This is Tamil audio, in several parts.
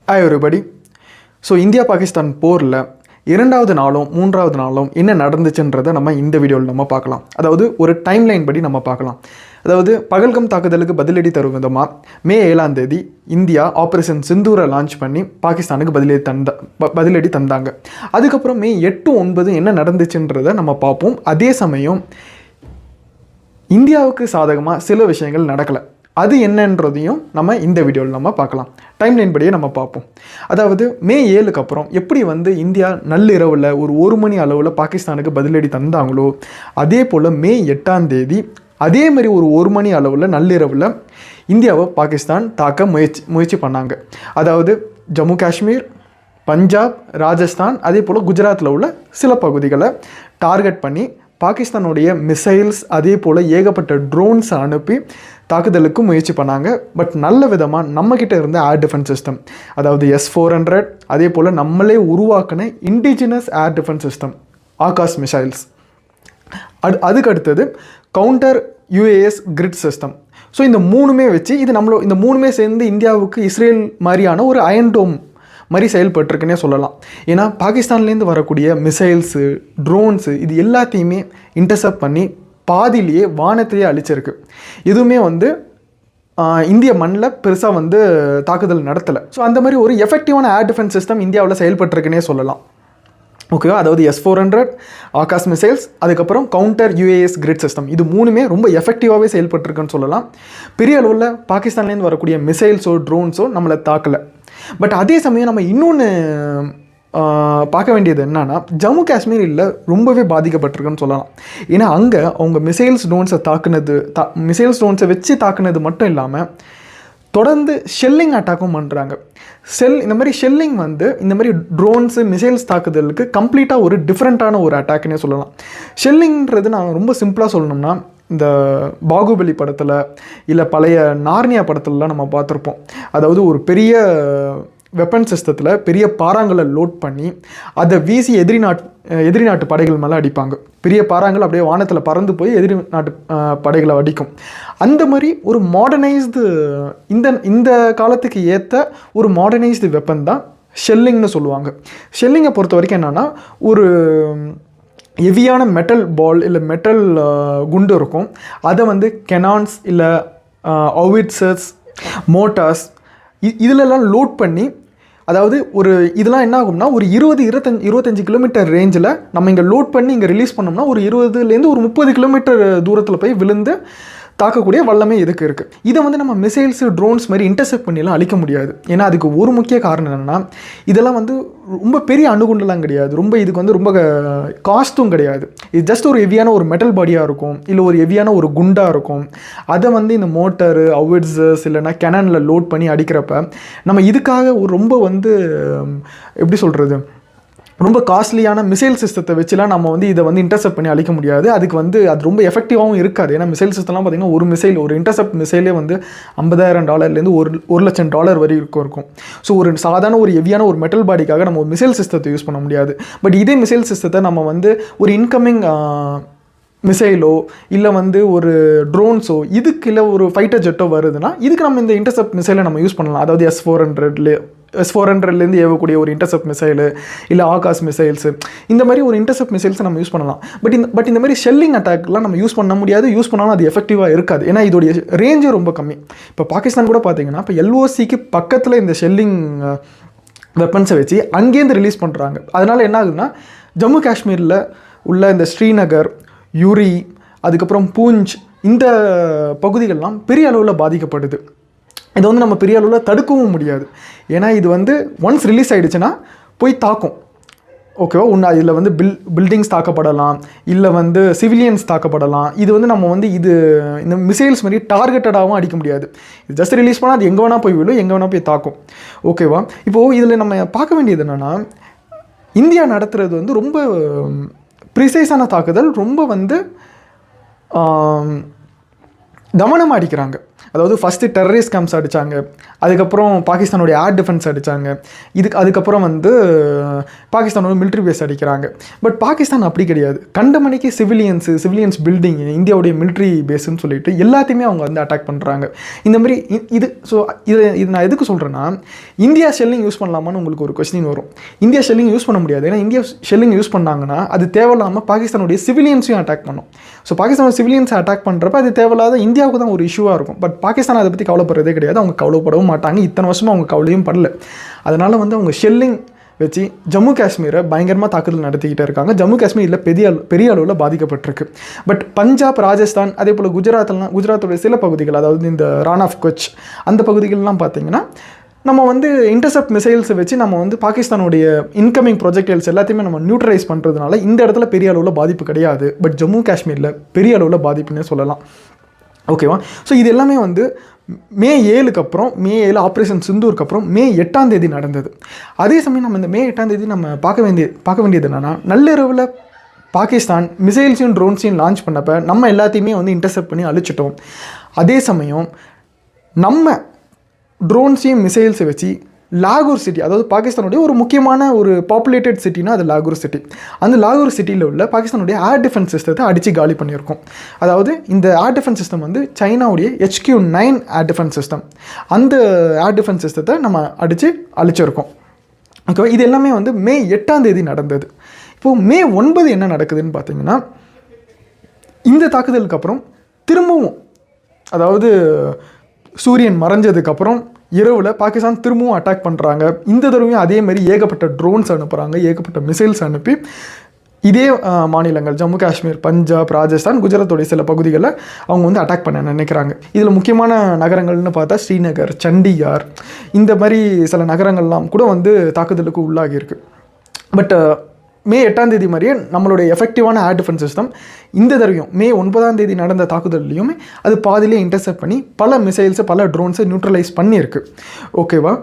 Hi everybody. So India Pakistan போரில் இரண்டாவது நாளும் மூன்றாவது நாளும் என்ன நடந்துச்சுன்றதை நம்ம இந்த வீடியோவில் நம்ம பார்க்கலாம். அதாவது ஒரு டைம்லைன் படி நம்ம பார்க்கலாம். அதாவது பகல்கம் தாக்குதலுக்கு பதிலடி தரும் விதமாக மே 7ஆம் தேதி இந்தியா ஆப்ரேஷன் சிந்தூரை லான்ச் பண்ணி பாகிஸ்தானுக்கு பதிலடி தந்தாங்க. அதுக்கப்புறம் மே 8, 9 என்ன நடந்துச்சுன்றதை நம்ம பார்ப்போம். அதே சமயம் இந்தியாவுக்கு சாதகமாக சில விஷயங்கள் நடக்கலை. அது என்னன்றதையும் நம்ம இந்த வீடியோவில் நம்ம பார்க்கலாம். டைம்லைன் படியே நம்ம பார்ப்போம். அதாவது மே 7க்கு அப்புறம் எப்படி இந்தியா நள்ளிரவில் ஒரு மணி அளவில் பாகிஸ்தானுக்கு பதிலடி தந்தாங்களோ அதே போல் மே 8ஆம் தேதி அதே மாதிரி ஒரு மணி அளவில் நள்ளிரவில் இந்தியாவை பாகிஸ்தான் தாக்க முயற்சி பண்ணாங்க. அதாவது ஜம்மு காஷ்மீர், பஞ்சாப், ராஜஸ்தான் அதே போல் குஜராத்தில் உள்ள சில பகுதிகளை டார்கெட் பண்ணி பாகிஸ்தானுடைய மிசைல்ஸ் அதே போல் ஏகப்பட்ட ட்ரோன்ஸ் அனுப்பி தாக்குதலுக்கு முயற்சி பண்ணாங்க. பட் நல்ல விதமாக நம்மக்கிட்ட இருந்த ஏர் டிஃபென்ஸ் சிஸ்டம், அதாவது S-400 அதே போல் நம்மளே உருவாக்கின indigenous air defence system Akash missiles, அதுக்கு அடுத்தது counter UAS grid system. So இந்த மூணுமே வச்சு இந்த மூணுமே சேர்ந்து இந்தியாவுக்கு இஸ்ரேல் மாதிரியான ஒரு அயன் டோம் மாதிரி செயல்பட்டுருக்குன்னே சொல்லலாம். ஏன்னா பாகிஸ்தான்லேருந்து வரக்கூடிய மிசைல்ஸு, ட்ரோன்ஸு இது எல்லாத்தையுமே இன்டர்செப்ட் பண்ணி பாதிலேயே வானத்தையே அழிச்சிருக்கு. எதுவுமே இந்திய மண்ணில் பெருசாக தாக்குதல் நடத்தலை. ஸோ அந்த மாதிரி ஒரு எஃபெக்டிவான ஏர் டிஃபென்ஸ் சிஸ்டம் இந்தியாவில் செயல்பட்டுருக்குன்னே சொல்லலாம். ஓகேவா? அதாவது S-400 ஆகாஷ் மிசைல்ஸ், அதுக்கப்புறம் கவுண்டர் UAS கிரிட் சிஸ்டம், இது மூணுமே ரொம்ப எஃபெக்டிவாகவே செயல்பட்டுருக்குன்னு சொல்லலாம். பெரிய அளவில் பாகிஸ்தான்லேருந்து வரக்கூடிய மிசைல்ஸோ ட்ரோன்ஸோ நம்மளை தாக்கலை. பட் அதே சமயம் நம்ம இன்னொன்று பார்க்க வேண்டியது என்னன்னா, ஜம்மு காஷ்மீரில் ரொம்பவே பாதிக்கப்பட்டிருக்குன்னு சொல்லலாம். ஏன்னா அங்கே அவங்க மிசைல்ஸ் ட்ரோன்ஸை வச்சு தாக்குனது மட்டும் இல்லாமல் தொடர்ந்து ஷெல்லிங் அட்டாக்கும் பண்ணுறாங்க. இந்த மாதிரி ஷெல்லிங் இந்த மாதிரி ட்ரோன்ஸு மிசைல்ஸ் தாக்குதலுக்கு கம்ப்ளீட்டாக ஒரு டிஃப்ரெண்ட்டான ஒரு அட்டாக்னே சொல்லலாம். ஷெல்லிங்கிறது நான் ரொம்ப சிம்பிளாக சொல்லணும்னா, இந்த பாகுபலி படத்தில் இல்லை பழைய நார்னியா படத்துலலாம் நம்ம பார்த்துருப்போம். அதாவது ஒரு பெரிய வெப்பன் சிஸ்டத்தில் பெரிய பாறாங்களை லோட் பண்ணி அதை வீசி எதிரி நாட்டு படைகள் மேலே அடிப்பாங்க. பெரிய பாறாங்கள் அப்படியே வானத்தில் பறந்து போய் எதிரி நாட்டு படைகளை அடிக்கும். அந்த மாதிரி ஒரு மாடர்னைஸ்டு இந்த காலத்துக்கு ஏற்ற ஒரு மாடர்னைஸ்டு வெப்பன் தான் ஷெல்லிங்னு சொல்லுவாங்க. ஷெல்லிங்கை பொறுத்த வரைக்கும் என்னென்னா, ஒரு ஹெவியான மெட்டல் பால் இல்லை மெட்டல் குண்டு இருக்கும். அதை கெனான்ஸ் இல்லை ஹவுவிட்சர்ஸ், மோட்டார்ஸ் இதிலெல்லாம் லோட் பண்ணி, அதாவது இதெல்லாம் என்ன ஆகும்னா, ஒரு 20-25 கிலோமீட்டர் ரேஞ்சில் நம்ம இங்கே லோட் பண்ணி இங்கே ரிலீஸ் பண்ணோம்னா ஒரு 20லேருந்து ஒரு 30 கிலோமீட்டர் தூரத்தில் போய் விழுந்து தாக்கக்கூடிய வல்லமை இதுக்கு இருக்குது. இதை நம்ம மிசைல்ஸு, ட்ரோன்ஸ் மாதிரி இன்டர்செப்ட் பண்ணிலாம் அழிக்க முடியாது. ஏன்னா அதுக்கு ஒரு முக்கிய காரணம் என்னென்னா, இதெல்லாம் ரொம்ப பெரிய அணுகுண்டெல்லாம் கிடையாது, இதுக்கு ரொம்ப காஸ்ட்டும் கிடையாது. இது ஜஸ்ட் ஒரு ஹெவியான ஒரு மெட்டல் பாடியாக இருக்கும், இல்லை ஒரு ஹெவியான ஒரு குண்டாக இருக்கும். அதை இந்த மோட்டரு, ஹவுவிட்சர்ஸ் இல்லைனா கெனானில் லோட் பண்ணி அடிக்கிறப்ப நம்ம இதுக்காக ரொம்ப எப்படி சொல்கிறது, ரொம்ப காஸ்ட்லியான மிசைல் சிஸ்டத்தை வச்சுலாம் நம்ம இதை இன்டர்செப்ட் பண்ணி அழிக்க முடியாது. அதுக்கு அது ரொம்ப எஃபெக்டிவாகவும் இருக்காது. ஏன்னா மிசைல் சிஸ்டம்லாம் பார்த்திங்கன்னா ஒரு இன்டர்செப்ட் மிசைலே $50,000 $1,00,000 வரைக்கும் இருக்கும். ஸோ ஒரு சாதாரண ஒரு ஹெவியான ஒரு மெட்டல் பாடிக்காக நம்ம ஒரு மிசைல் சிஸ்டத்தை யூஸ் பண்ண முடியாது. பட் இதே மிசைல் சிஸ்டத்தை நம்ம ஒரு இன்கமிங் மிசைலோ இல்லை ஒரு ட்ரோன்ஸோ இதுக்கு இல்லை ஒரு ஃபைட்டர் ஜெட்டோ வருதுன்னா இதுக்கு நம்ம இந்த இன்டர்செப்ட் மிசைலை நம்ம யூஸ் பண்ணலாம். அதாவது S-400லேருந்து ஏவக்கூடிய ஒரு இன்டர்செப்ட் மிசைலு இல்லை ஆகாஷ் மிசைல்ஸு, இந்த மாதிரி ஒரு இன்டர்செப்ட் மிசைல்ஸை நம்ம யூஸ் பண்ணலாம். பட் இந்த மாதிரி ஷெல்லிங் அட்டாக்லாம் நம்ம யூஸ் பண்ண முடியாது. யூஸ் பண்ணாலும் அது எஃபெக்டிவாக இருக்காது. ஏன்னா இதோடைய ரேஞ்சே ரொம்ப கம்மி. இப்போ பாகிஸ்தான் கூட பார்த்தீங்கன்னா, இப்போ LOCக்கு பக்கத்தில் இந்த ஷெல்லிங் வெப்பன்ஸை வச்சு அங்கேருந்து ரிலீஸ் பண்ணுறாங்க. அதனால் என்ன ஆகுதுன்னா, ஜம்மு காஷ்மீரில் உள்ள இந்த ஸ்ரீநகர், யுரி, அதுக்கப்புறம் பூஞ்ச், இந்த பகுதிகள்லாம் பெரிய அளவில் பாதிக்கப்படுது. இதை நம்ம பெரிய அளவில் தடுக்கவும் முடியாது. ஏன்னா இது ஒன்ஸ் ரிலீஸ் ஆகிடுச்சுன்னா போய் தாக்கும். ஓகேவா? இதில் பில்டிங்ஸ் தாக்கப்படலாம், இல்லை சிவிலியன்ஸ் தாக்கப்படலாம். இது நம்ம இந்த மிசைல்ஸ் மாதிரி டார்கெட்டடாகவும் அடிக்க முடியாது. இது ஜஸ்ட் ரிலீஸ் பண்ணால் அது எங்கே வேணால் போய் விழும், எங்கே வேணால் போய் தாக்கும். ஓகேவா? இப்போது இதில் நம்ம பார்க்க வேண்டியது என்னென்னா, இந்தியா நடத்துகிறது ரொம்ப ப்ரிசைஸான தாக்குதல், ரொம்ப கவனமாக அடிக்கிறாங்க. அதாவது ஃபஸ்ட்டு டெரரிஸ்ட் கேம்ப்ஸ் அடித்தாங்க, அதுக்கப்புறம் பாகிஸ்தானுடைய ஏர் டிஃபென்ஸ் அடித்தாங்க, அதுக்கப்புறம் வந்து பாகிஸ்தானோட மிலிட்ரி பேஸ் அடிக்கிறாங்க. பட் பாகிஸ்தான் அப்படி கிடையாது. கண்டமணிக்கு சிவிலியன்ஸ் பில்டிங், இந்தியாவுடைய மிலிட்ரி பேஸ்ன்னு சொல்லிட்டு எல்லாத்தையுமே அவங்க வந்து அட்டாக் பண்ணுறாங்க. இந்த மாதிரி இது நான் எதுக்கு சொல்கிறேன்னா, இந்தியா ஷெல்லிங் யூஸ் பண்ணலாமான்னு உங்களுக்கு ஒரு கொஸ்டின் வரும். இந்தியா ஷெல்லிங் யூஸ் பண்ண முடியாது. ஏன்னா இந்தியா ஷெல்லிங் யூஸ் பண்ணாங்கன்னா அது தேவையில்லாமல் பாகிஸ்தானுடைய சிவிலியன்ஸையும் அட்டாக் பண்ணும். ஸோ பாகிஸ்தானோட சிவிலியன்ஸை அட்டாக் பண்ணுறப்ப அது தேவையில்லாத இந்தியாவுக்கு தான் ஒரு இஷ்யூவாக இருக்கும். பட் பாகிஸ்தான் அதை பற்றி கவலைப்படுறதே கிடையாது. அவங்க கவலைப்படவும் மாட்டாங்க. இத்தனை வருஷமாக அவங்க கவலையும் படல. அதனால் வந்து அவங்க ஷெல்லிங் வச்சு ஜம்மு காஷ்மீரை பயங்கரமாக தாக்குதல் நடத்திக்கிட்டே இருக்காங்க. ஜம்மு காஷ்மீரில் பெரிய அளவில் பாதிக்கப்பட்டிருக்கு. பட் பஞ்சாப், ராஜஸ்தான், அதே போல் குஜராத்தோட சில பகுதிகள், அதாவது இந்த ரான் ஆஃப் கட்ச் அந்த பகுதிகள்லாம் பார்த்திங்கன்னா நம்ம வந்து இன்டர்செப்ட் மிசைல்ஸை வச்சு நம்ம வந்து பாகிஸ்தானுடைய இன்கமிங் ப்ரொஜெக்டைல்ஸ் எல்லாத்தையுமே நம்ம நியூட்ரலைஸ் பண்ணுறதுனால இந்த இடத்துல பெரிய அளவில் பாதிப்பு கிடையாது. பட் ஜம்மு காஷ்மீரில் பெரிய அளவில் பாதிப்புன்னே சொல்லலாம். ஓகேவா? ஸோ இது எல்லாமே வந்து மே 7க்கு அப்புறம், மே 7 ஆப்ரேஷன் சிந்தூருக்கு அப்புறம் மே 8ஆம் தேதி நடந்தது. அதே சமயம் நம்ம இந்த மே 8ஆம் தேதி நம்ம பார்க்க வேண்டியது என்னென்னா, நள்ளிரவில் பாகிஸ்தான் மிசைல்ஸையும் ட்ரோன்ஸையும் லான்ச் பண்ணப்போ நம்ம எல்லாத்தையுமே வந்து இன்டர்செப்ட் பண்ணி அழிச்சிட்டோம். அதே சமயம் நம்ம ட்ரோன்ஸையும் மிசைல்ஸை வச்சு லாகூர் சிட்டி, அதாவது பாகிஸ்தானுடைய ஒரு முக்கியமான ஒரு பாப்புலேட்டட் சிட்டினா அது லாகூர் சிட்டி. அந்த லாகூர் சிட்டியில் உள்ள பாகிஸ்தானுடைய ஏர் டிஃபென்ஸ் சிஸ்டத்தை அடித்து காலி பண்ணியிருக்கோம். அதாவது இந்த ஏர் டிஃபென்ஸ் சிஸ்டம் வந்து சைனாவுடைய HQ-9 ஏர் டிஃபென்ஸ் சிஸ்டம். அந்த ஏர் டிஃபென்ஸ் சிஸ்டத்தை நம்ம அடித்து அழிச்சிருக்கோம். ஓகேவா? இது எல்லாமே வந்து மே 8ஆம் தேதி நடந்தது. இப்போது மே 9 என்ன நடக்குதுன்னு பார்த்தீங்கன்னா, இந்த தாக்குதலுக்கு அப்புறம் திரும்பவும், அதாவது சூரியன் மறைஞ்சதுக்கப்புறம் இரவில் பாகிஸ்தான் திரும்பவும் அட்டாக் பண்ணுறாங்க. இந்த தடவையும் அதே மாதிரி ஏகப்பட்ட ட்ரோன்ஸ் அனுப்புகிறாங்க, ஏகப்பட்ட மிசைல்ஸ் அனுப்பி இதே மாநிலங்கள் ஜம்மு காஷ்மீர், பஞ்சாப், ராஜஸ்தான், குஜராத்தோடைய சில பகுதிகளில் அவங்க வந்து அட்டாக் பண்ண நினைக்கிறாங்க. இதில் முக்கியமான நகரங்கள்னு பார்த்தா ஸ்ரீநகர், சண்டிகார், இந்த மாதிரி சில நகரங்கள்லாம் கூட வந்து தாக்குதலுக்கு உள்ளாகியிருக்கு. பட் மே 8ஆம் தேதி மாதிரியே நம்மளுடைய எஃபெக்டிவான ஏர் டிஃபென்ஸ் சிஸ்டம் இந்த தடவையும் மே 9ஆம் தேதி நடந்த தாக்குதல்லையுமே அது பாதியிலே இன்டர்செப்ட் பண்ணி பல மிசைல்ஸை, பல ட்ரோன்ஸை நியூட்ரலைஸ் பண்ணியிருக்கு. ஓகேவா?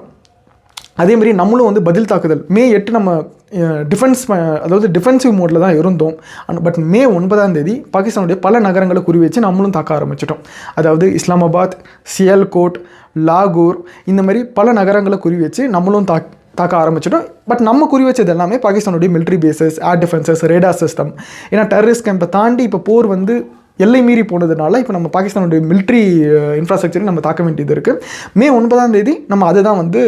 அதேமாதிரி நம்மளும் வந்து பதில் தாக்குதல் மே 8 நம்ம அதாவது டிஃபென்சிவ் மோடில் தான் இருந்தோம். பட் மே 9ஆம் தேதி பாகிஸ்தானுடைய பல நகரங்களை குறி வச்சு நம்மளும் தாக்க ஆரம்பிச்சிட்டோம். அதாவது இஸ்லாமாபாத், சியால்கோட், லாகூர், இந்த மாதிரி பல நகரங்களை குறி வச்சு நம்மளும் தாக்க ஆரம்பிச்சிட்டோம். பட் நம்ம குறி வச்சது எல்லாமே பாகிஸ்தானுடைய மிலிட்ரி பேசஸ், ஏர் டிஃபென்சஸ், ரேடார் சிஸ்டம். ஏன்னா டெரரிஸ்ட் கேம்பை தாண்டி இப்போ போர் வந்து எல்லை மீறி போனதுனால இப்போ நம்ம பாகிஸ்தானுடைய மிலிட்ரி இன்ஃப்ராஸ்ட்ரக்சரை நம்ம தாக்க வேண்டியது இருக்குது. மே 9ஆம் தேதி நம்ம அதை தான் வந்து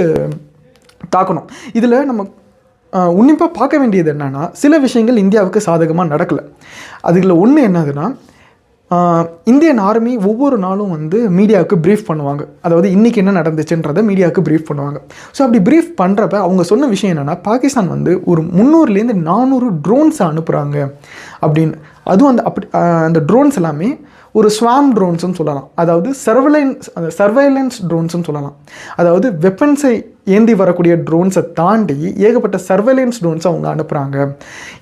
தாக்கணும். இதில் நம்ம உன்னிப்பாக பார்க்க வேண்டியது என்னென்னா, சில விஷயங்கள் இந்தியாவுக்கு சாதகமாக நடக்கலை. அதில் ஒன்று என்னதுன்னா, இந்தியன் ஆர்மி ஒவ்வொரு நாளும் வந்து மீடியாவுக்கு ப்ரீஃப் பண்ணுவாங்க. அதாவது இன்றைக்கி என்ன நடந்துச்சுன்றதை மீடியாவுக்கு ப்ரீஃப் பண்ணுவாங்க. ஸோ அப்படி ப்ரீஃப் பண்ணுறப்ப அவங்க சொன்ன விஷயம் என்னென்னா, பாகிஸ்தான் வந்து ஒரு 300லேருந்து 400 ட்ரோன்ஸை அனுப்புகிறாங்க அப்படின்னு. அதுவும் அந்த ட்ரோன்ஸ் எல்லாமே ஒரு ஸ்வாம் ட்ரோன்ஸ்னு சொல்லலாம். அதாவது சர்வைலன்ஸ் ட்ரோன்ஸ்னு சொல்லலாம். அதாவது வெப்பன்ஸை ஏந்தி வரக்கூடிய ட்ரோன்ஸை தாண்டி ஏகப்பட்ட சர்வைலன்ஸ் ட்ரோன்ஸை அவங்க அனுப்புகிறாங்க.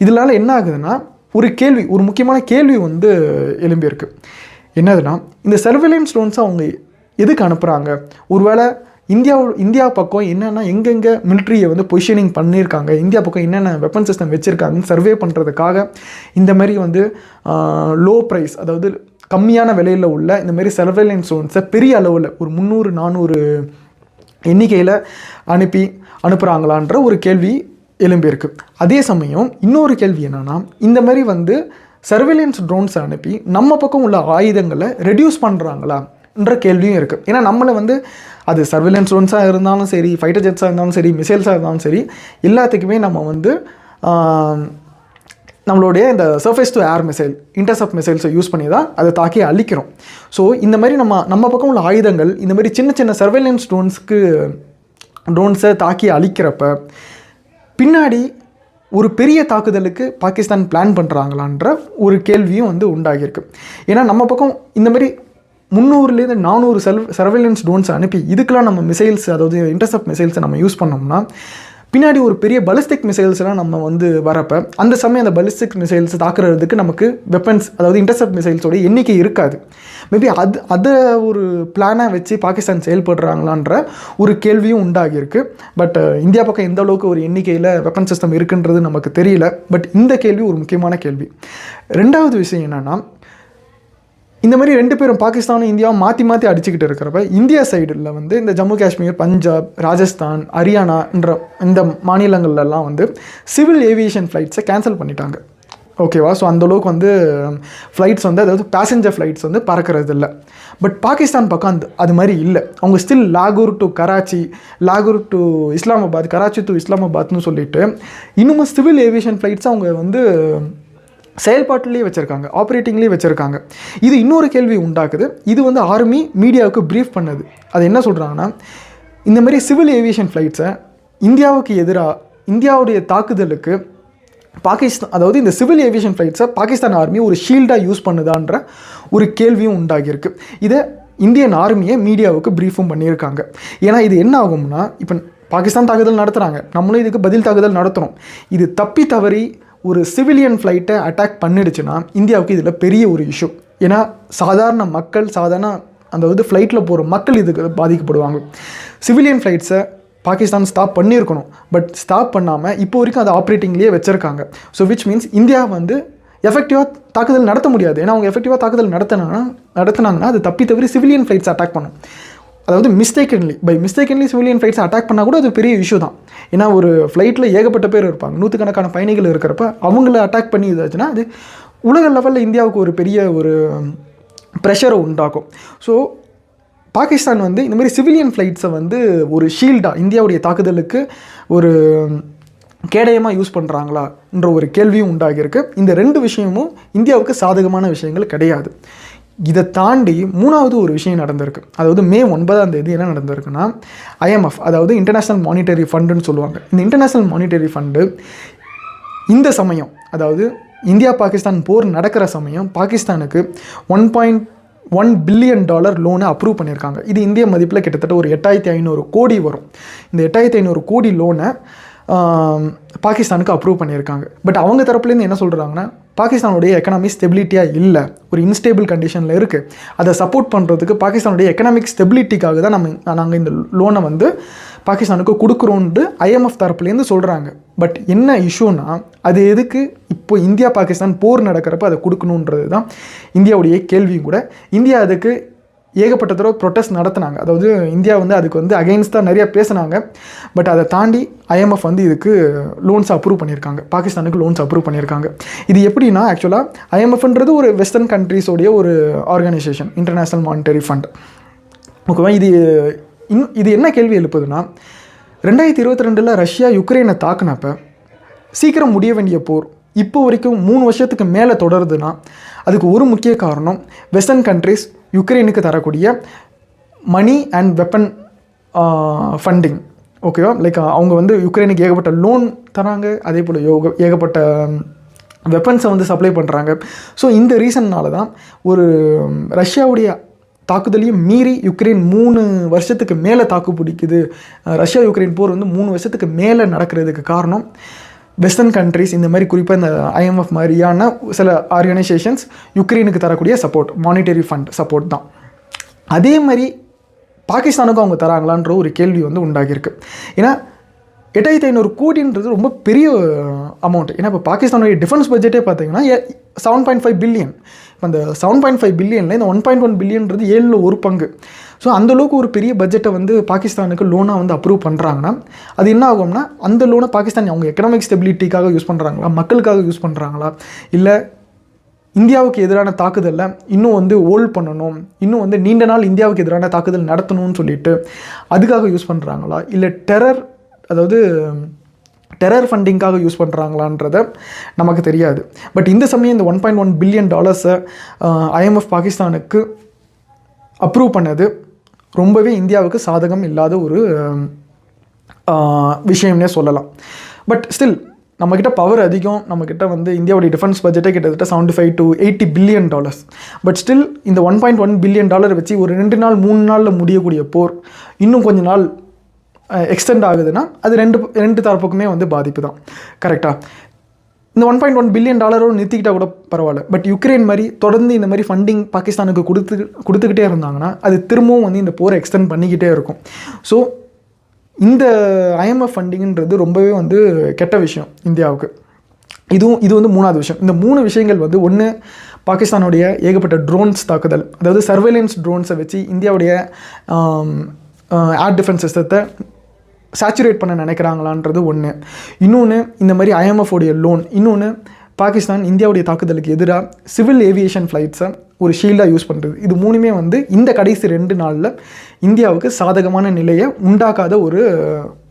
இதனால் என்ன ஆகுதுன்னா, ஒரு முக்கியமான கேள்வி வந்து எழும்பியிருக்கு. என்னதுன்னா, இந்த சர்வேலன்ஸ் ட்ரோன்ஸை அவங்க எதுக்கு அனுப்புகிறாங்க? ஒருவேளை இந்தியா பக்கம் என்னென்னா எங்கெங்கே மிலிட்ரியை வந்து பொசிஷனிங் பண்ணியிருக்காங்க, இந்தியா பக்கம் என்னென்ன வெப்பன் சிஸ்டம் வச்சுருக்காங்கன்னு சர்வே பண்ணுறதுக்காக இந்த மாதிரி வந்து லோ ப்ரைஸ், அதாவது கம்மியான விலையில் உள்ள இந்த மாதிரி சர்வேலன்ஸ் ட்ரோன்ஸை பெரிய அளவில் ஒரு 300-400 எண்ணிக்கையில் அனுப்புகிறாங்களான்ற ஒரு கேள்வி எழும்பியிருக்கு. அதே சமயம் இன்னொரு கேள்வி என்னென்னா, இந்த மாதிரி வந்து சர்வேலன்ஸ் ட்ரோன்ஸை அனுப்பி நம்ம பக்கம் உள்ள ஆயுதங்களை ரெடியூஸ் பண்ணுறாங்களான்ற கேள்வியும் இருக்குது. ஏன்னா நம்மளை வந்து அது சர்வேலன்ஸ் ட்ரோன்ஸாக இருந்தாலும் சரி, ஃபைட்டர் ஜெட்ஸாக இருந்தாலும் சரி, மிசைல்ஸாக இருந்தாலும் சரி, எல்லாத்துக்குமே நம்ம வந்து நம்மளுடைய இந்த surface to air missile, intercept மிசைல்ஸை யூஸ் பண்ணி தான் அதை தாக்கி அழிக்கிறோம். ஸோ இந்த மாதிரி நம்ம பக்கம் உள்ள ஆயுதங்கள் இந்த மாதிரி சின்ன சின்ன சர்வேலன்ஸ் ட்ரோன்ஸை தாக்கி அழிக்கிறப்ப பின்னாடி ஒரு பெரிய தாக்குதலுக்கு பாகிஸ்தான் பிளான் பண்ணுறாங்களான்ற ஒரு கேள்வியும் வந்து உண்டாகியிருக்கு. ஏன்னா நம்ம பக்கம் இந்த மாதிரி 300லேருந்து 400 சர்வேலன்ஸ் ட்ரோன்ஸை அனுப்பி இதுக்கெலாம் நம்ம மிசைல்ஸ், அதாவது இன்டர்செப்ட் மிசைல்ஸை நம்ம யூஸ் பண்ணோம்னா பின்னாடி ஒரு பெரிய பலிஸ்டிக் மிசைல்ஸ்லாம் நம்ம வந்து வரப்போ அந்த சமயம் அந்த பலிஸ்டிக் மிசைல்ஸ் தாக்குறதுக்கு நமக்கு வெப்பன்ஸ், அதாவது இன்டர்செப்ட் மிசைல்ஸோட எண்ணிக்கை இருக்காது. மேபி அதை ஒரு பிளானாக வச்சு பாகிஸ்தான் செயல்படுறாங்களான்ற ஒரு கேள்வியும் உண்டாகியிருக்கு. பட் இந்தியா பக்கம் எந்த அளவுக்கு ஒரு எண்ணிக்கையில் வெப்பன் சிஸ்டம் இருக்குன்றது நமக்கு தெரியல. பட் இந்த கேள்வி ஒரு முக்கியமான கேள்வி. ரெண்டாவது விஷயம் என்னென்னா, இந்த மாதிரி 2 பேரும் பாகிஸ்தானும் இந்தியாவும் மாற்றி மாற்றி அடிச்சுக்கிட்டு இருக்கிறப்ப இந்தியா சைடில் வந்து இந்த ஜம்மு காஷ்மீர், பஞ்சாப், ராஜஸ்தான், ஹரியானான்ற இந்த மாநிலங்கள்லாம் வந்து சிவில் ஏவியேஷன் ஃப்ளைட்ஸை கேன்சல் பண்ணிட்டாங்க. ஓகேவா? ஸோ அந்தளவுக்கு வந்து ஃப்ளைட்ஸ் வந்து, அதாவது பேசஞ்சர் ஃப்ளைட்ஸ் வந்து பறக்கிறது இல்லை. பட் பாகிஸ்தான் பக்கம் அது மாதிரி இல்லை. அவங்க ஸ்டில் லாகூர் டு கராச்சி, லாகூர் டு இஸ்லாமாபாத், கராச்சி டு இஸ்லாமாபாத்னு சொல்லிட்டு இன்னும் சிவில் ஏவியேஷன் ஃப்ளைட்ஸ் அவங்க வந்து செயல்பாட்டிலேயே வச்சுருக்காங்க, ஆப்ரேட்டிங்லேயே வச்சுருக்காங்க. இது இன்னொரு கேள்வி உண்டாக்குது. இது வந்து ஆர்மி மீடியாவுக்கு ப்ரீஃப் பண்ணது. அது என்ன சொல்கிறாங்கன்னா, இந்த மாதிரி சிவில் ஏவியேஷன் ஃப்ளைட்ஸை இந்தியாவுக்கு எதிராக, இந்தியாவுடைய தாக்குதலுக்கு பாகிஸ்தான், அதாவது இந்த சிவில் ஏவியேஷன் ஃப்ளைட்ஸை பாகிஸ்தான் ஆர்மி ஒரு ஷீல்டாக யூஸ் பண்ணுதான்ற ஒரு கேள்வியும் உண்டாகியிருக்கு. இதை இந்தியன் ஆர்மியை மீடியாவுக்கு ப்ரீஃபும் பண்ணியிருக்காங்க. ஏன்னா இது என்ன ஆகும்னா, இப்போ பாகிஸ்தான் தாக்குதல் நடத்துகிறாங்க, நம்மளும் இதுக்கு பதில் தாக்குதல் நடத்துகிறோம். இது தப்பி தவறி ஒரு சிவிலியன் ஃப்ளைட்டை அட்டாக் பண்ணிடுச்சுன்னா இந்தியாவுக்கு இதில் பெரிய ஒரு இஷ்யூ. ஏன்னா சாதாரண மக்கள், அதாவது ஃப்ளைட்டில் போகிற மக்கள் இதுக்கு பாதிக்கப்படுவாங்க. சிவிலியன் ஃப்ளைட்ஸை பாகிஸ்தான் ஸ்டாப் பண்ணியிருக்கணும், பட் ஸ்டாப் பண்ணாமல் இப்போ வரைக்கும் அதை ஆப்ரேட்டிங்லேயே வச்சுருக்காங்க. ஸோ விச் மீன்ஸ் இந்தியா வந்து எஃபெக்டிவாக தாக்குதல் நடத்த முடியாது. ஏன்னா அவங்க எஃபெக்டிவாக தாக்குதல் நடத்தினாங்கன்னா அது தப்பி தவறி சிவிலியன் ஃப்ளைட்ஸ் அட்டாக் பண்ணும். அதாவது மிஸ்டேக்கன்லி சிவிலியன் ஃப்ளைட்ஸ் அட்டாக் பண்ணால் கூட அது பெரிய இஷ்யூ தான். ஏன்னா ஒரு ஃப்ளைட்டில் ஏகப்பட்ட பேர் இருப்பாங்க, 100கணக்கான பயணிகள் இருக்கிறப்ப அவங்கள அட்டாக் பண்ணி இதாச்சுன்னா அது உலக லெவலில் இந்தியாவுக்கு ஒரு பெரிய ஒரு ப்ரெஷரை உண்டாக்கும். ஸோ பாகிஸ்தான் வந்து இந்த மாதிரி சிவிலியன் ஃப்ளைட்ஸை வந்து ஒரு ஷீல்டாக இந்தியாவுடைய தாக்குதலுக்கு ஒரு கேடயமாக யூஸ் பண்ணுறாங்களான்ற ஒரு கேள்வியும் உண்டாகியிருக்கு. இந்த 2 விஷயமும் இந்தியாவுக்கு சாதகமான விஷயங்கள் கிடையாது. இதை தாண்டி 3வது ஒரு விஷயம் நடந்திருக்கு. அதாவது மே 9 என்ன நடந்திருக்குன்னா, IMF, அதாவது இன்டர்நேஷ்னல் மானிட்டரி ஃபண்டுன்னு சொல்லுவாங்க. இந்த இன்டர்நேஷ்னல் மானிட்டரி ஃபண்டு இந்த சமயம், அதாவது இந்தியா பாகிஸ்தான் போர் நடக்கிற சமயம் பாகிஸ்தானுக்கு $1.1 பில்லியன் லோனை அப்ரூவ் பண்ணியிருக்காங்க. இது இந்திய மதிப்பில் கிட்டத்தட்ட ஒரு 8500 கோடி வரும். இந்த 8500 கோடி லோனை பாகிஸ்தானுக்கு அப்ரூவ் பண்ணியிருக்காங்க. பட் அவங்க தரப்புலேருந்து என்ன சொல்கிறாங்கன்னா, பாகிஸ்தானுடைய எக்கனாமி ஸ்டெபிலிட்டியாக இல்லை, ஒரு இன்ஸ்டேபிள் கண்டிஷனில் இருக்குது. அதை சப்போர்ட் பண்ணுறதுக்கு பாகிஸ்தானுடைய எக்கனாமிக் ஸ்டெபிலிட்டிக்காக தான் நாங்கள் இந்த லோனை வந்து பாகிஸ்தானுக்கு கொடுக்குறோன்ட்டு IMF தரப்புலேருந்து சொல்கிறாங்க. பட் என்ன இஷ்யூனா, அது எதுக்கு இப்போ இந்தியா பாகிஸ்தான் போர் நடக்கிறப்ப அதை கொடுக்கணுன்றது தான் இந்தியாவுடைய கேள்வியும் கூட. இந்தியா அதுக்கு ஏகப்பட்ட தடவை ப்ரொட்டஸ்ட் நடத்தினாங்க. அதாவது இந்தியா வந்து அதுக்கு வந்து அகெயின்ஸ்டாக நிறையா பேசினாங்க. பட் அதை தாண்டி IMF வந்து இதுக்கு லோன்ஸ் அப்ரூவ் பண்ணியிருக்காங்க, பாகிஸ்தானுக்கு லோன்ஸ் அப்ரூவ் பண்ணியிருக்காங்க. இது எப்படின்னா, ஆக்சுவலாக IMFன்றது ஒரு வெஸ்டர்ன் கண்ட்ரீஸோடைய ஒரு ஆர்கனைசேஷன், இன்டர்நேஷ்னல் மானிட்டரி ஃபண்ட். ஓகேவா? இது என்ன கேள்வி எழுப்புதுன்னா, 2022 ரஷ்யா யுக்ரைனை தாக்குனப்போ சீக்கிரம் முடிய வேண்டிய போர் இப்போ வரைக்கும் 3 வருஷத்துக்கு மேலே தொடருதுன்னா அதுக்கு ஒரு முக்கிய காரணம் வெஸ்டர்ன் கண்ட்ரிஸ் யுக்ரைனுக்கு தரக்கூடிய மணி அண்ட் வெப்பன் ஃபண்டிங். ஓகேவா? லைக் அவங்க வந்து யுக்ரைனுக்கு ஏகப்பட்ட லோன் தராங்க, அதே போல் ஏகப்பட்ட வெப்பன்ஸை வந்து சப்ளை பண்ணுறாங்க. ஸோ இந்த ரீசன்னால தான் ஒரு ரஷ்யாவுடைய தாக்குதலையும் மீறி யுக்ரைன் 3 வருஷத்துக்கு மேலே தாக்கு பிடிக்குது. ரஷ்யா யுக்ரைன் போர் வந்து 3 வருஷத்துக்கு மேலே நடக்கிறதுக்கு காரணம் வெஸ்டர்ன் கண்ட்ரிஸ், இந்த மாதிரி குறிப்பாக இந்த IMF மாதிரியான சில ஆர்கனைசேஷன்ஸ் யுக்ரைனுக்கு தரக்கூடிய சப்போர்ட், மானிட்டரி ஃபண்ட் சப்போர்ட் தான். அதே மாதிரி பாகிஸ்தானுக்கும் அவங்க தராங்களான்ற ஒரு கேள்வி வந்து உண்டாகியிருக்கு. ஏன்னா 8500 கோடின்றது ரொம்ப பெரிய அமௌண்ட். ஏன்னா இப்போ பாகிஸ்தானுடைய டிஃபென்ஸ் பட்ஜெட்டே பார்த்தீங்கன்னா 7.5 பில்லியன். இப்போ அந்த 7.5 பில்லியனில் இந்த 1.1 பில்லியன்றது 7ல் 1 பங்கு. ஸோ அந்தளவுக்கு ஒரு பெரிய பட்ஜெட்டை வந்து பாகிஸ்தானுக்கு லோனாக வந்து அப்ரூவ் பண்ணுறாங்கன்னா அது என்ன ஆகும்னா, அந்த லோனை பாகிஸ்தான் அவங்க எக்கனாமிக் ஸ்டெபிலிட்டிக்காக யூஸ் பண்ணுறாங்களா, மக்களுக்காக யூஸ் பண்ணுறாங்களா, இல்லை இந்தியாவுக்கு எதிரான தாக்குதலில் இன்னும் வந்து ஹோல்ட் பண்ணணும், இன்னும் வந்து நீண்ட நாள் இந்தியாவுக்கு எதிரான தாக்குதல் நடத்தணும்னு சொல்லிட்டு அதுக்காக யூஸ் பண்ணுறாங்களா, இல்லை டெரர் ஃபண்டிங்காக யூஸ் பண்ணுறாங்களான்றத நமக்கு தெரியாது. பட் இந்த சமயம் இந்த $1.1 பில்லியன் IMF பாகிஸ்தானுக்கு அப்ரூவ் பண்ணது ரொம்பவே இந்தியாவுக்கு சாதகம் இல்லாத ஒரு விஷயம்னே சொல்லலாம். பட் ஸ்டில் நம்மக்கிட்ட பவர் அதிகம், நம்மக்கிட்ட வந்து இந்தியாவுடைய டிஃபென்ஸ் பட்ஜெட்டே கிட்டத்தட்ட $75 to $80 பில்லியன். பட் ஸ்டில் இந்த $1.1 பில்லியன் வச்சு ஒரு 2 நாள் 3 நாளில் முடியக்கூடிய போர் இன்னும் கொஞ்ச நாள் எக்ஸ்டெண்ட் ஆகுதுன்னா அது ரெண்டு தரப்புக்குமே வந்து பாதிப்பு தான். கரெக்டாக இந்த $1.1 பில்லியன் நிறுத்திக்கிட்டால் கூட பரவாயில்ல. பட் யுக்ரைன் மாதிரி தொடர்ந்து இந்த மாதிரி ஃபண்டிங் பாகிஸ்தானுக்கு கொடுத்துக்கிட்டே இருந்தாங்கன்னா அது திரும்பவும் வந்து இந்த போரை எக்ஸ்டெண்ட் பண்ணிக்கிட்டே இருக்கும். ஸோ இந்த IMF ஃபண்டிங்கிறது ரொம்பவே வந்து கெட்ட விஷயம் இந்தியாவுக்கு. இது வந்து 3வது விஷயம். இந்த 3 விஷயங்கள் வந்து ஒன்று பாகிஸ்தானுடைய ஏகப்பட்ட ட்ரோன்ஸ் தாக்குதல், அதாவது சர்வேலன்ஸ் ட்ரோன்ஸை வச்சு இந்தியாவுடைய ஏர் டிஃபென்ஸ் சிஸ்டத்தை சேச்சுரேட் பண்ண நினைக்கிறாங்களான்றது ஒன்று. இன்னொன்று இந்த மாதிரி IMF-உடைய லோன். இன்னொன்று பாகிஸ்தான் இந்தியாவுடைய தாக்குதலுக்கு எதிராக சிவில் ஏவியேஷன் ஃப்ளைட்ஸை ஒரு ஷீல்டாக யூஸ் பண்ணுறது. இது மூணுமே வந்து இந்த கடைசி 2 நாளில் இந்தியாவுக்கு சாதகமான நிலையை உண்டாக்காத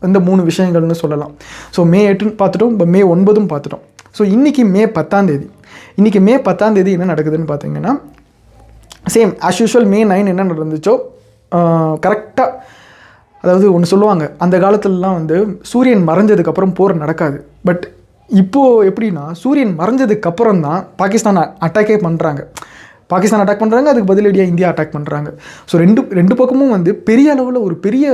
இந்த 3 விஷயங்கள்னு சொல்லலாம். ஸோ மே 8 பார்த்துட்டோம், இப்போ மே 9 பார்த்துட்டோம். ஸோ இன்றைக்கி மே 10 இன்றைக்கி மே 10 என்ன நடக்குதுன்னு பார்த்தீங்கன்னா, சேம் ஆஸ் யூஷுவல் மே 9 என்ன நடந்துச்சோ கரெக்டாக. அதாவது ஒன்று சொல்லுவாங்க, அந்த காலத்துலலாம் வந்து சூரியன் மறைஞ்சதுக்கப்புறம் போர் நடக்காது. பட் இப்போது எப்படின்னா, சூரியன் மறைஞ்சதுக்கப்புறம் தான் பாகிஸ்தான் அட்டாக்கே பண்ணுறாங்க. பாகிஸ்தான் அட்டாக் பண்ணுறாங்க, அதுக்கு பதிலடியாக இந்தியா அட்டாக் பண்ணுறாங்க. ஸோ ரெண்டு பக்கமும் வந்து பெரிய அளவில் ஒரு பெரிய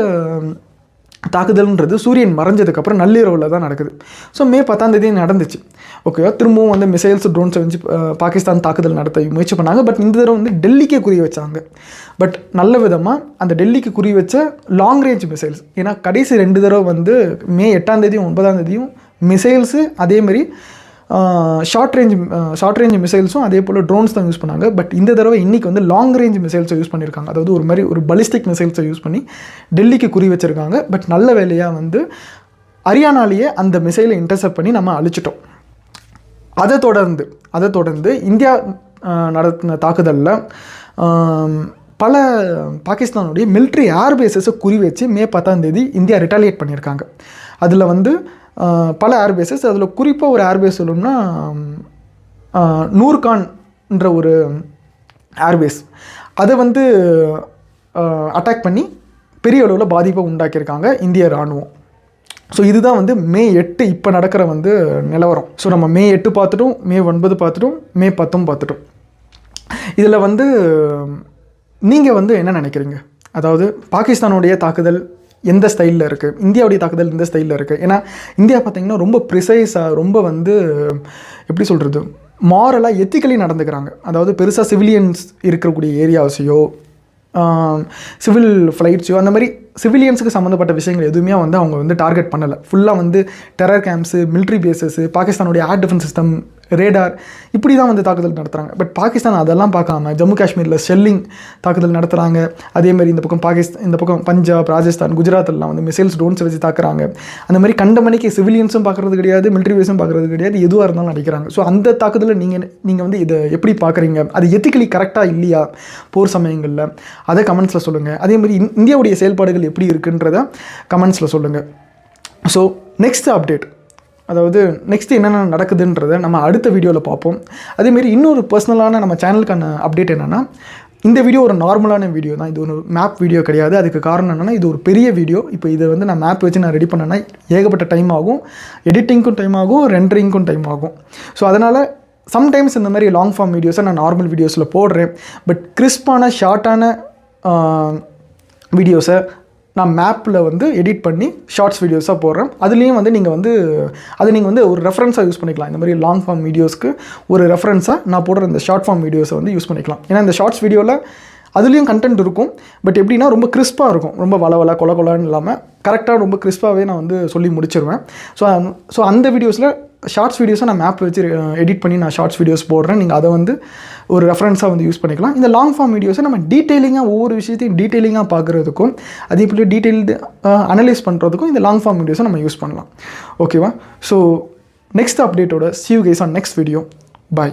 தாக்குதல்ன்றது சூரியன் மறைஞ்சதுக்கப்புறம் நள்ளிரவில் தான் நடக்குது. ஸோ மே 10 நடந்துச்சு. ஓகேவா, திரும்பவும் வந்து மிசைல்ஸ் ட்ரோன்ஸை வச்சு பாகிஸ்தான் தாக்குதல் நடத்த முயற்சி பண்ணாங்க. பட் இந்த தடவை வந்து டெல்லிக்கே குறி வச்சாங்க. பட் நல்ல விதமாக அந்த டெல்லிக்கு குறி வச்ச லாங் ரேஞ்ச் மிசைல்ஸ், ஏன்னா கடைசி 2 தடவை வந்து மே 8 9 மிசைல்ஸு அதேமாதிரி ஷார்ட் ரேஞ்ச் மிசைல்ஸும் அதே போல் ட்ரோன்ஸ் தான் யூஸ் பண்ணாங்க. பட் இந்த தடவை இன்றைக்கி வந்து லாங் ரேஞ்ச் மிசைல்ஸை யூஸ் பண்ணியிருக்காங்க. அதாவது ஒரு பலிஸ்டிக் மிசைல்ஸை யூஸ் பண்ணி டெல்லிக்கு குறி வச்சுருக்காங்க. பட் நல்ல வேலையாக வந்து ஹரியானாலேயே அந்த மிசைலை இன்டர்செப்ட் பண்ணி நம்ம அழிச்சிட்டோம். அதை தொடர்ந்து இந்தியா நடத்தின தாக்குதலில் பல பாகிஸ்தானுடைய மிலிட்ரி ஏர்பேஸஸை குறி வச்சு மே 10 இந்தியா ரிட்டாலியேட் பண்ணியிருக்காங்க. அதில் வந்து பல ஏர்பேஸஸ், அதில் குறிப்பாக ஒரு ஏர்பேஸ் சொல்லணும்னா நூர்கான்ன்ற ஒரு ஏர்பேஸ், அதை வந்து அட்டாக் பண்ணி பெரிய அளவில் பாதிப்பை உண்டாக்கியிருக்காங்க இந்திய இராணுவம். ஸோ இதுதான் வந்து மே 8 இப்போ நடக்கிற வந்து நிலவரம். ஸோ நம்ம மே 8 பார்த்துட்டோம், மே 9 பார்த்துட்டோம், மே 10 பார்த்துட்டோம். இதில் வந்து நீங்கள் வந்து என்ன நினைக்கிறீங்க? அதாவது பாகிஸ்தானுடைய தாக்குதல் எந்த ஸ்டைலில் இருக்குது, இந்தியாவுடைய தாக்குதல் எந்த ஸ்டைலில் இருக்குது? ஏன்னா இந்தியா பார்த்திங்கன்னா ரொம்ப ப்ரிசைஸாக, ரொம்ப வந்து எப்படி சொல்கிறது, மாரலாக எத்திக்கலி நடந்துக்கிறாங்க. அதாவது பெருசாக சிவிலியன்ஸ் இருக்கக்கூடிய ஏரியாஸையோ சிவில் ஃப்ளைட்ஸையோ அந்த மாதிரி சிவிலியன்ஸுக்கு சம்மந்தப்பட்ட விஷயங்கள் எதுவுமே வந்து அவங்க வந்து டார்கெட் பண்ணலை. ஃபுல்லாக வந்து டெரர் கேம்ப்ஸு, மிலிட்ரி பேஸஸு, பாகிஸ்தானுடைய ஏர் டிஃபென்ஸ் சிஸ்டம், ரேடார், இப்படி தான் வந்து தாக்குதல் நடத்துகிறாங்க. பட் பாகிஸ்தான் அதெல்லாம் பார்க்காம ஜம்மு காஷ்மீரில் ஷெல்லிங் தாக்குதல் நடத்துகிறாங்க. அதேமாதிரி இந்த பக்கம் பஞ்சாப், ராஜஸ்தான், குஜராத்லாம் வந்து மிசைல்ஸ் ட்ரோன்ஸ் வச்சு தாக்குறாங்க. அந்த மாதிரி கண்டமணிக்கு சிவிலியன்ஸும் பார்க்குறது கிடையாது, மிலிட்ரி பேஸும் பார்க்குறது கிடையாது, எதுவாக இருந்தாலும் நடிக்கிறாங்க. ஸோ அந்த தாக்குதலில் நீங்கள் வந்து இதை எப்படி பார்க்குறீங்க? அது எத்திக்கலி கரெக்டாக இல்லையா போர் சமயங்களில்? அதை கமெண்ட்ஸில் சொல்லுங்கள். அதேமாதிரி இந்தியாவுடைய செயல்பாடுகள் எப்படி இருக்குன்றத கமெண்ட்ஸில் சொல்லுங்கள். ஸோ நெக்ஸ்ட் அப்டேட், அதாவது நெக்ஸ்ட் என்னென்ன நடக்குதுன்றதை நம்ம அடுத்த வீடியோவில் பார்ப்போம். அதேமாரி இன்னொரு பர்சனலான நம்ம சேனலுக்கான அப்டேட் என்னென்னா, இந்த வீடியோ ஒரு நார்மலான வீடியோ தான், இது ஒரு மேப் வீடியோ கிடையாது. அதுக்கு காரணம் என்னென்னா, இது ஒரு பெரிய வீடியோ. இப்போ இதை வந்து நான் மேப் வச்சு நான் ரெடி பண்ணேன்னா ஏகப்பட்ட டைம் ஆகும், எடிட்டிங்க்கும் டைம் ஆகும், ரெண்டரிங்க்கும் டைம் ஆகும். ஸோ அதனால் சம்டைம்ஸ் இந்த மாதிரி லாங் ஃபார்ம் வீடியோஸை நான் நார்மல் வீடியோஸில் போடுறேன். பட் கிறிஸ்பான ஷார்ட்டான வீடியோஸை நான் மேப்பில் வந்து எடிட் பண்ணி ஷார்ட்ஸ் வீடியோஸாக போடுறேன். அதுலேயும் வந்து நீங்கள் வந்து ஒரு ரெஃபரன்ஸாக யூஸ் பண்ணிக்கலாம். இந்த மாதிரி லாங் ஃபார்ம் வீடியோஸ்க்கு ஒரு ரெஃபரன்ஸாக நான் போடுற இந்த ஷார்ட் ஃபார்ம் வீடியோஸை வந்து யூஸ் பண்ணிக்கலாம். ஏன்னா இந்த ஷார்ட்ஸ் வீடியோவில் அதுலேயும் கண்டென்ட் இருக்கும். பட் எப்படின்னா ரொம்ப கிறிஸ்பாக இருக்கும், ரொம்ப வள கொலன்னு இல்லாமல் கரெக்டாக ரொம்ப கிறிஸ்பாகவே நான் வந்து சொல்லி முடிச்சிருவேன். ஸோ அந்த வீடியோஸில் ஷார்ட்ஸ் வீடியோஸை நான் மேப் வச்சு எடிட் பண்ணி நான் ஷார்ட்ஸ் வீடியோஸ் போடுறேன். நீங்கள் அதை வந்து ஒரு ரெஃபரன்ஸாக வந்து யூஸ் பண்ணிக்கலாம். இந்த லாங் ஃபார்ம் வீடியோஸை நம்ம டீட்டெயிலிங்காக ஒவ்வொரு விஷயத்தையும் டீட்டெயிலிங்காக பார்க்குறதுக்கும் அதே போல் டீட்டெயில்டு அனலைஸ் பண்ணுறதுக்கும் இந்த லாங் ஃபார்ம் வீடியோஸை நம்ம யூஸ் பண்ணலாம். ஓகேவா? ஸோ நெக்ஸ்ட் அப்டேட்டோட see you guys on next video. Bye.